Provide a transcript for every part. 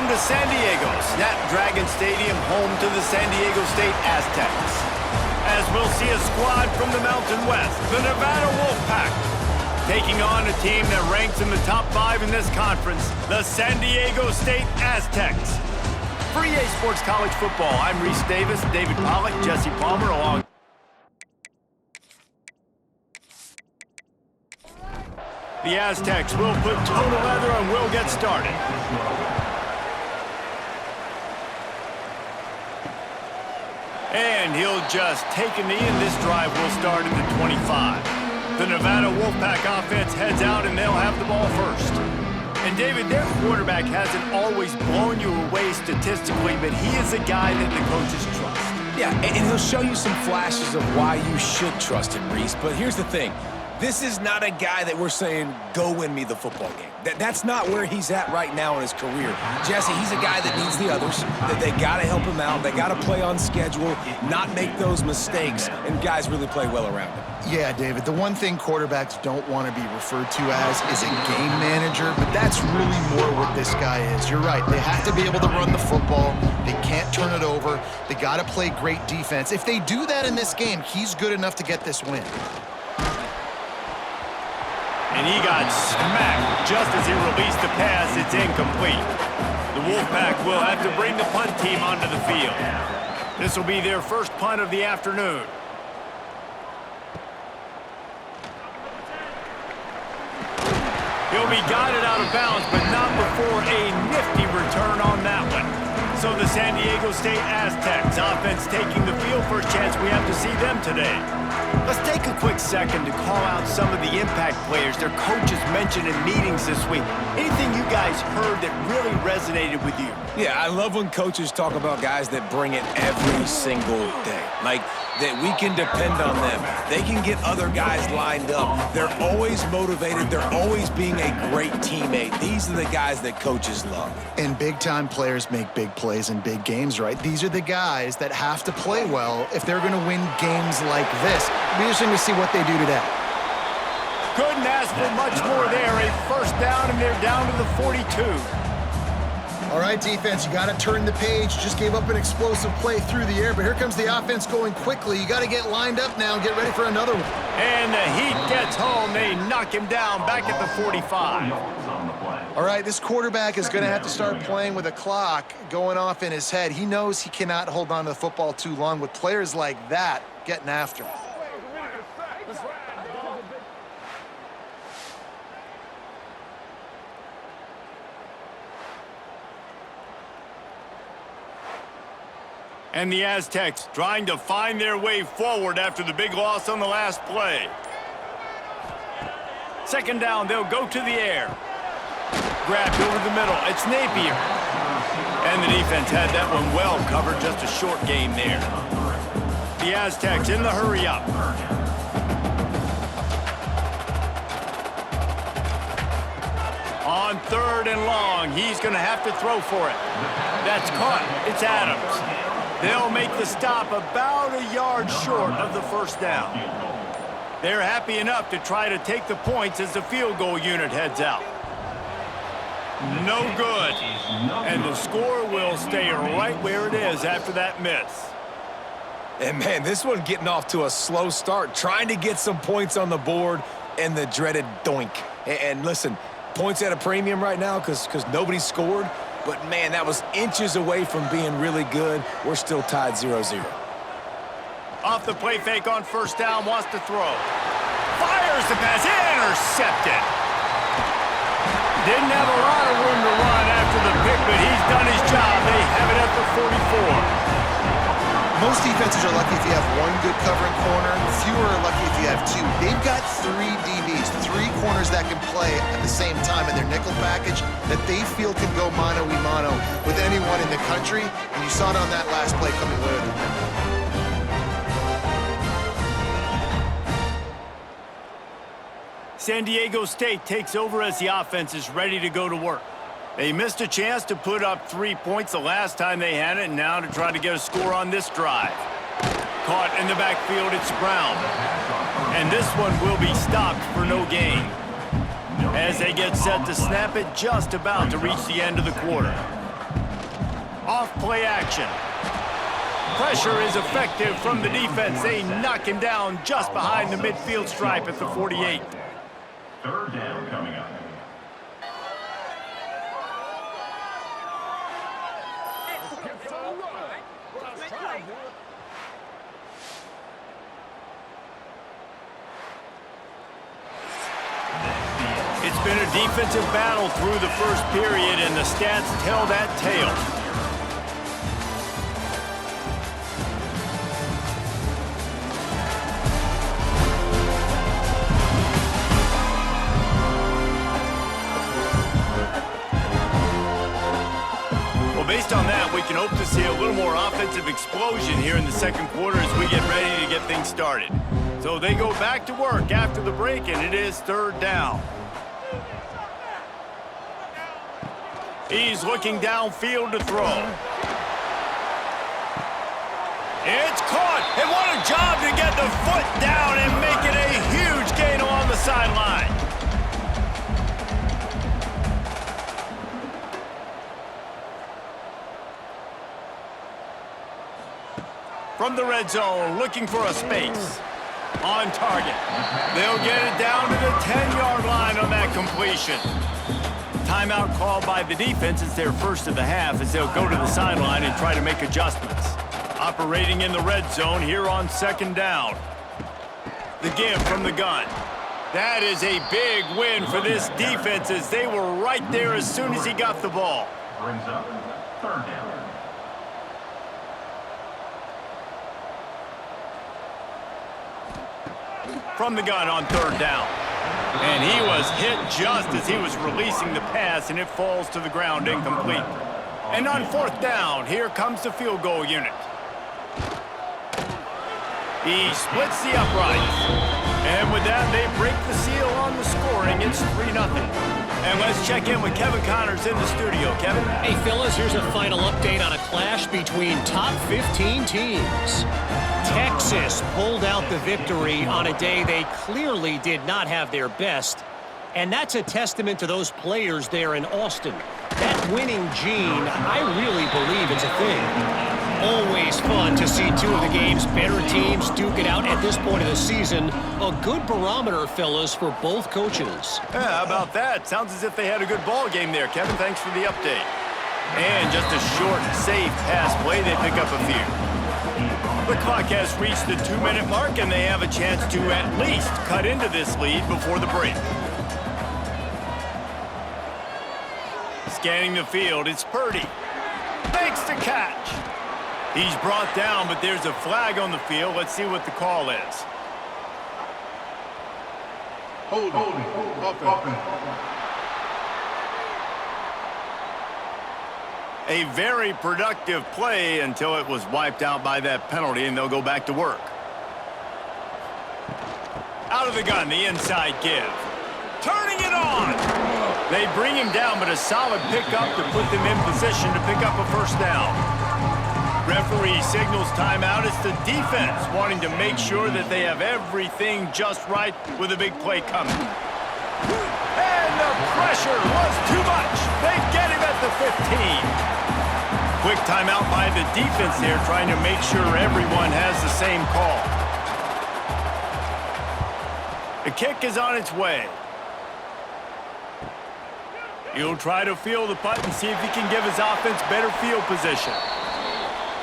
Welcome to San Diego, Snapdragon Stadium, home to the San Diego State Aztecs. As we'll see a squad from the Mountain West, the Nevada Wolfpack, taking on a team that ranks in the top 5 in this conference, the San Diego State Aztecs. For EA Sports College Football, I'm Reese Davis, David Pollack, Jesse Palmer, along. The Aztecs will put toe to leather and will get started. And he'll just take a knee, and this drive will start at the 25. The Nevada Wolfpack offense heads out, and they'll have the ball first. And David, their quarterback hasn't always blown you away statistically, but he is a guy that the coaches trust. Yeah, and he'll show you some flashes of why you should trust him, Reese. But here's the thing. This is not a guy that we're saying, go win me the football game. That's not where he's at right now in his career. Jesse, he's a guy that needs the others, that they got to help him out. They got to play on schedule, not make those mistakes, and guys really play well around him. Yeah, David, the one thing quarterbacks don't want to be referred to as is a game manager, but that's really more what this guy is. You're right. They have to be able to run the football. They can't turn it over. They got to play great defense. If they do that in this game, he's good enough to get this win. And he got smacked just as he released the pass. It's incomplete. The Wolfpack will have to bring the punt team onto the field. This will be their first punt of the afternoon. He'll be guided out of bounds, but not before a nifty return on that one. So the San Diego State Aztecs offense taking the field for a chance. We have to see them today. Let's take a quick second to call out some of the impact players their coaches mentioned in meetings this week. Anything you guys heard that really resonated with you? Yeah, I love when coaches talk about guys that bring it every single day. Like, that we can depend on them. They can get other guys lined up. They're always motivated. They're always being a great teammate. These are the guys that coaches love. And big-time players make big plays in big games, right? These are the guys that have to play well if they're going to win games like this. It'll be interesting to see what they do today. Couldn't ask for much more there. A first down, and they're down to the 42. All right, defense, you got to turn the page. Just gave up an explosive play through the air, but here comes the offense going quickly. You got to get lined up now and get ready for another one. And the heat gets home. They knock him down back at the 45. All right, this quarterback is going to have to start playing with a clock going off in his head. He knows he cannot hold on to the football too long with players like that getting after him. And the Aztecs trying to find their way forward after the big loss on the last play. Second down, they'll go to the air. Grabbed over the middle. It's Napier. And the defense had that one well covered. Just a short game there. The Aztecs in the hurry up. On third and long, he's going to have to throw for it. That's caught. It's Adams. They'll make the stop about a yard short of the first down. They're happy enough to try to take the points as the field goal unit heads out. No good. And the score will stay right where it is after that miss. And, man, this one getting off to a slow start, trying to get some points on the board, and the dreaded doink. And listen, points at a premium right now because nobody scored. But, man, that was inches away from being really good. We're still tied 0-0. Off the play fake on first down, wants to throw. Fires the pass, intercepted. Didn't have a lot of room to run after the pick, but he's done his job. They have it at the 44. Most defenses are lucky if you have one good covering corner. Fewer are lucky if you have two. They've got 3 DBs, 3 corners that can play at the same time in their nickel package that they feel can go mano-a-mano with anyone in the country, and you saw it on that last play coming away with it. San Diego State takes over as the offense is ready to go to work. They missed a chance to put up 3 points the last time they had it, and now to try to get a score on this drive. Caught in the backfield, it's Brown. And this one will be stopped for no gain. As they get set to snap it, just about to reach the end of the quarter. Off play action. Pressure is effective from the defense. They knock him down just behind the midfield stripe at the 48. Third down coming up. It's been a defensive battle through the first period, and the stats tell that tale. Well, based on that, we can hope to see a little more offensive explosion here in the second quarter as we get ready to get things started. So they go back to work after the break, and it is third down. He's looking downfield to throw. It's caught, and what a job to get the foot down and make it a huge gain along the sideline. From the red zone, looking for a space. On target. They'll get it down to the 10-yard line on that completion. Timeout called by the defense. It's their first of the half as they'll go to the sideline and try to make adjustments. Operating in the red zone here on second down. The give from the gun. That is a big win for this defense as they were right there as soon as he got the ball. Brings up third down. From the gun on third down. And he was hit just as he was releasing the pass, and it falls to the ground incomplete. And on fourth down, here comes the field goal unit. He splits the uprights. And with that, they break the seal on the scoring. It's 3-0. And let's check in with Kevin Connors in the studio. Kevin? Hey, fellas, here's a final update on a clash between top 15 teams. Texas pulled out the victory on a day they clearly did not have their best, and that's a testament to those players there in Austin. That winning gene, I really believe it's a thing. Always fun to see two of the game's better teams duke it out at this point of the season. A good barometer, fellas, for both coaches. Yeah, how about that? Sounds as if they had a good ball game there. Kevin, thanks for the update. And just a short, safe pass play. They pick up a few. The clock has reached the 2-minute mark, and they have a chance to at least cut into this lead before the break. Scanning the field, it's Purdy. Makes the catch. He's brought down, but there's a flag on the field. Let's see what the call is. Holding. A very productive play until it was wiped out by that penalty, and they'll go back to work. Out of the gun, the inside give. Turning it on! They bring him down, but a solid pickup to put them in position to pick up a first down. Referee signals timeout. It's the defense wanting to make sure that they have everything just right with a big play coming. And the pressure was too much. They get him at the 15. Quick timeout by the defense there, trying to make sure everyone has the same call. The kick is on its way. He'll try to field the punt and see if he can give his offense better field position.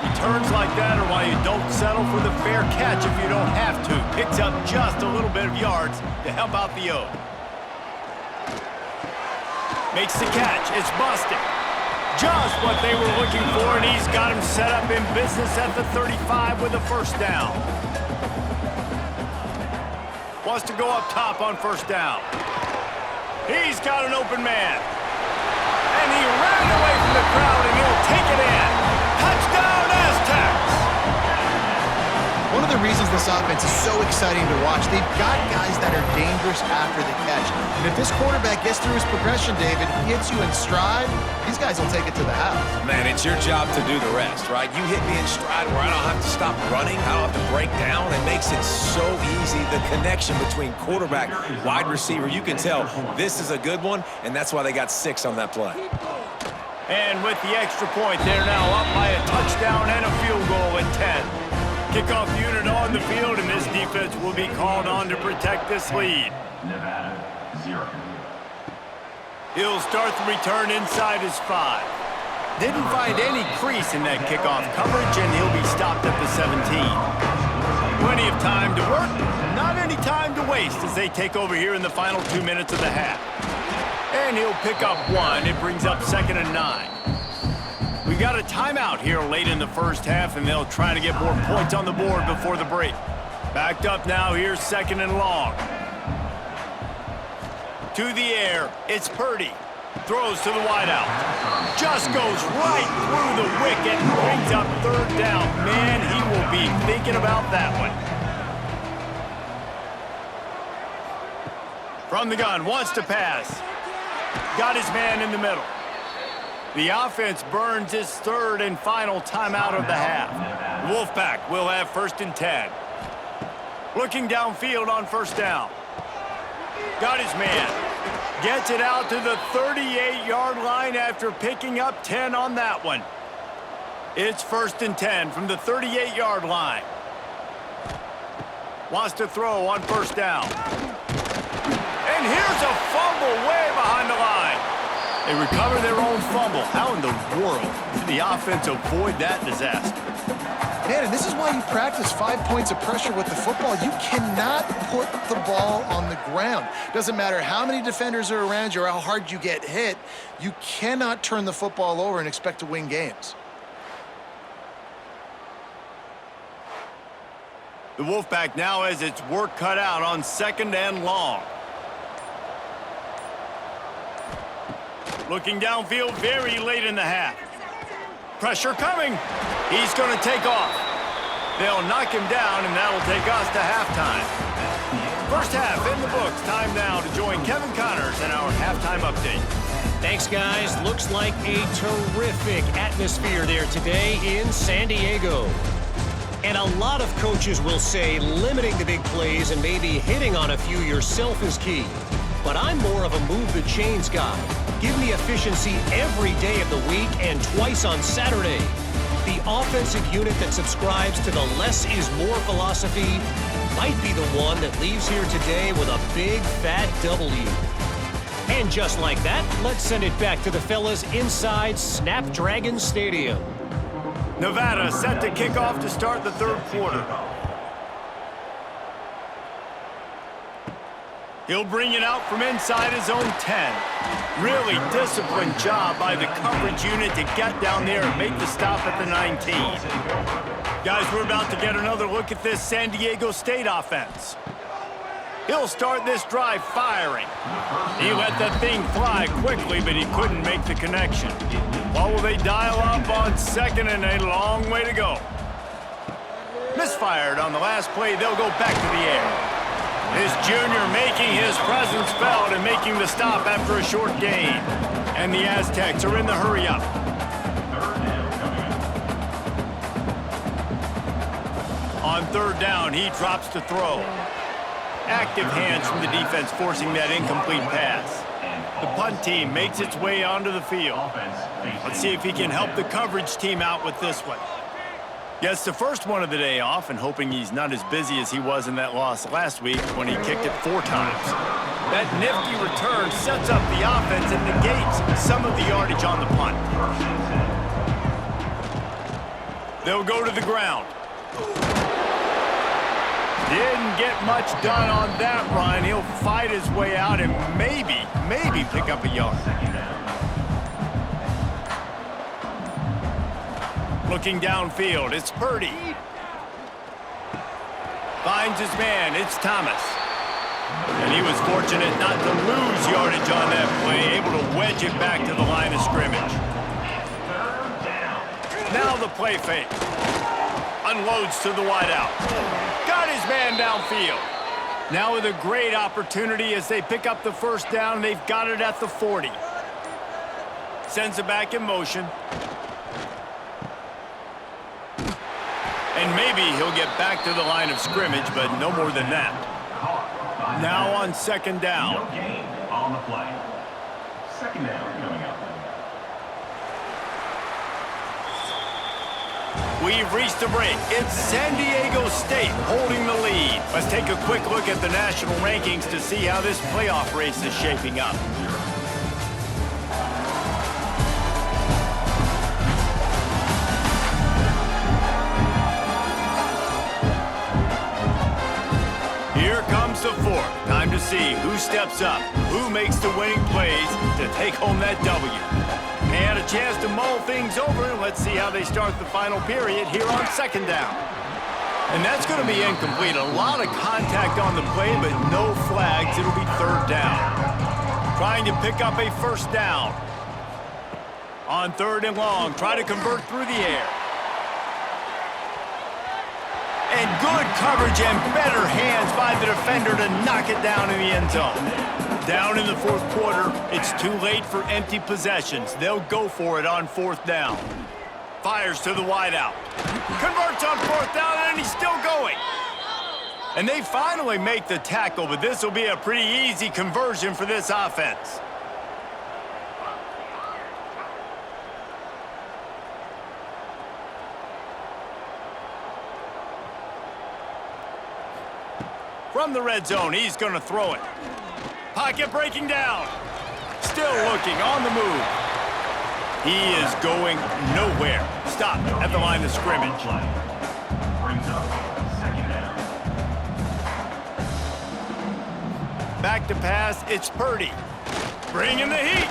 Returns like that are why you don't settle for the fair catch if you don't have to. Picks up just a little bit of yards to help out the O. Makes the catch. It's busted. Just what they were looking for, and he's got him set up in business at the 35 with a first down. Wants to go up top on first down. He's got an open man. And he ran away from the crowd, and he'll take it in. Touchdown, Aztecs! One of the reasons this offense is so exciting to watch, they've got guys that are dangerous after the catch. And if this quarterback gets through his progression, David, hits you in stride, these guys will take it to the house. Man, it's your job to do the rest, right? You hit me in stride where I don't have to stop running. I don't have to break down. It makes it so easy. The connection between quarterback, wide receiver, you can tell this is a good one, and that's why they got 6 on that play. And with the extra point, they're now up by a touchdown and a field goal at 10. Kickoff unit on the field, and this defense will be called on to protect this lead. Nevada, 0. He'll start the return inside his 5. Didn't find any crease in that kickoff coverage, and he'll be stopped at the 17. Plenty of time to work, not any time to waste as they take over here in the final 2 minutes of the half. And he'll pick up 1. It brings up 2nd and 9. We got a timeout here late in the first half, and they'll try to get more points on the board before the break. Backed up now, here's 2nd and long. To the air, it's Purdy. Throws to the wideout. Just goes right through the wicket and brings up 3rd down. Man, he will be thinking about that one. From the gun, wants to pass. Got his man in the middle. The offense burns his 3rd and final timeout of the half. Wolfpack will have 1st and 10. Looking downfield on 1st down. Got his man. Gets it out to the 38-yard line after picking up 10 on that one. It's 1st and 10 from the 38-yard line. Wants to throw on 1st down. And here's a fumble way behind the line. They recover their own fumble. How in the world did the offense avoid that disaster? Man, and this is why you practice 5 points of pressure with the football. You cannot put the ball on the ground. Doesn't matter how many defenders are around you or how hard you get hit. You cannot turn the football over and expect to win games. The Wolfpack now has its work cut out on 2nd and long. Looking downfield very late in the half. Pressure coming. He's going to take off. They'll knock him down, and that'll take us to halftime. First half in the books. Time now to join Kevin Connors in our halftime update. Thanks, guys. Looks like a terrific atmosphere there today in San Diego. And a lot of coaches will say limiting the big plays and maybe hitting on a few yourself is key. But I'm more of a move the chains guy. Give me efficiency every day of the week and twice on Saturday. The offensive unit that subscribes to the less is more philosophy might be the one that leaves here today with a big fat W. And just like that, let's send it back to the fellas inside Snapdragon Stadium. Nevada set to kick off to start the 3rd quarter. He'll bring it out from inside his own 10. Really disciplined job by the coverage unit to get down there and make the stop at the 19. Guys, we're about to get another look at this San Diego State offense. He'll start this drive firing. He let that thing fly quickly, but he couldn't make the connection. What will they dial up on 2nd and a long way to go? Misfired on the last play. They'll go back to the air. This junior making his presence felt and making the stop after a short gain. And the Aztecs are in the hurry-up. 3rd down coming up. On 3rd down, he drops to throw. Active hands from the defense forcing that incomplete pass. The punt team makes its way onto the field. Let's see if he can help the coverage team out with this one. Gets the first one of the day off and hoping he's not as busy as he was in that loss last week when he kicked it 4 times. That nifty return sets up the offense and negates some of the yardage on the punt. They'll go to the ground. Didn't get much done on that run. He'll fight his way out and maybe pick up a yard. Looking downfield, it's Purdy. Finds his man, it's Thomas. And he was fortunate not to lose yardage on that play, able to wedge it back to the line of scrimmage. Now the play fake. Unloads to the wideout. Got his man downfield. Now with a great opportunity as they pick up the 1st down, they've got it at the 40. Sends it back in motion. And maybe he'll get back to the line of scrimmage, but no more than that. Now on 2nd down. No gain on the play. 2nd down coming up. we've reached the break. It's San Diego State holding the lead. Let's take a quick look at the national rankings to see how this playoff race is shaping up. Here comes the fourth. Time to see who steps up, who makes the winning plays to take home that W. They had a chance to mull things over, and let's see how they start the final period here on second down. And that's going to be incomplete. A lot of contact on the play, but no flags. It'll be third down. Trying to pick up a first down. On third and long, try to convert through the air. And good coverage and better hands by the defender to knock it down in the end zone. Down in the fourth quarter, it's too late for empty possessions. They'll go for it on fourth down. Fires to the wideout. Converts on fourth down, and he's still going. And they finally make the tackle, but this will be a pretty easy conversion for this offense. From the red zone, he's going to throw it. Pocket breaking down. Still looking on the move. He is going nowhere. Stop at the line of scrimmage. Brings up second down. Back to pass, it's Purdy. Bringing the heat.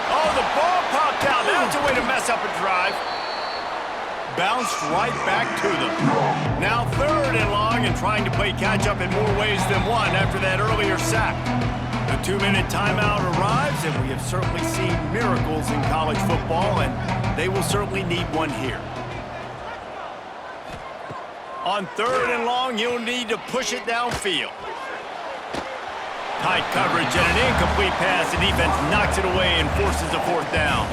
Oh, the ball popped out. That's a way to mess up a drive. Bounced right back to them. Now third and long and trying to play catch-up in more ways than one after that earlier sack. The 2-minute timeout arrives, and we have certainly seen miracles in college football, and they will certainly need one here. On third and long, you'll need to push it downfield. Tight coverage and an incomplete pass. The defense knocks it away and forces a fourth down.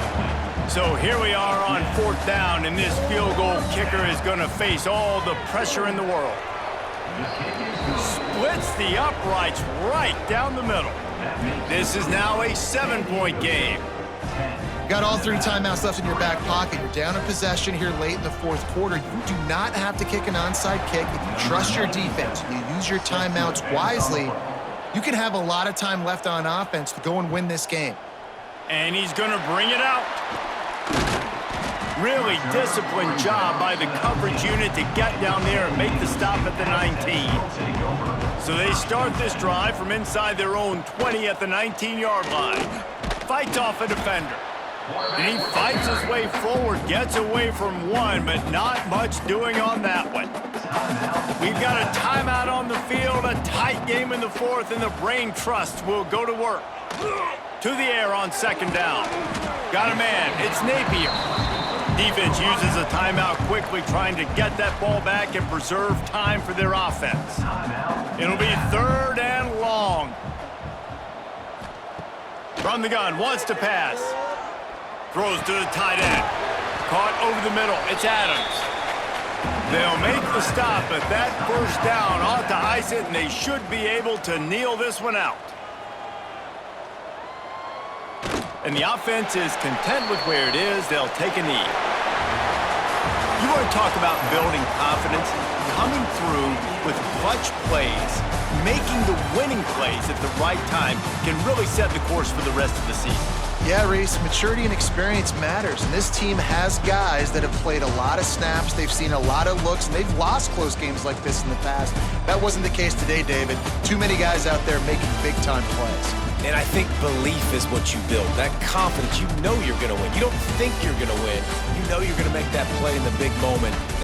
So here we are on fourth down, and this field goal kicker is going to face all the pressure in the world. Splits the uprights right down the middle. This is now a 7-point game. Got all 3 timeouts left in your back pocket. You're down in possession here late in the fourth quarter. You do not have to kick an onside kick. If you trust your defense, you use your timeouts wisely, you can have a lot of time left on offense to go and win this game. And he's going to bring it out. Really disciplined job by the coverage unit to get down there and make the stop at the 19. So they start this drive from inside their own 20 at the 19-yard line. Fights off a defender. And he fights his way forward, gets away from one, but not much doing on that one. We've got a timeout on the field, a tight game in the fourth, and the brain trust will go to work. To the air on second down. Got a man, it's Napier. Defense uses a timeout quickly, trying to get that ball back and preserve time for their offense. It'll be third and long. From the gun, wants to pass. Throws to the tight end. Caught over the middle, it's Adams. They'll make the stop, but that first down ought to ice it, and they should be able to kneel this one out. And the offense is content with where it is. They'll take a knee. You want to talk about building confidence? Coming through with clutch plays, making the winning plays at the right time can really set the course for the rest of the season. Yeah, Reese, maturity and experience matters, and this team has guys that have played a lot of snaps, they've seen a lot of looks, and they've lost close games like this in the past. That wasn't the case today, David. Too many guys out there making big-time plays. And I think belief is what you build. That confidence, you know you're going to win. You don't think you're going to win. You know you're going to make that play in the big moment.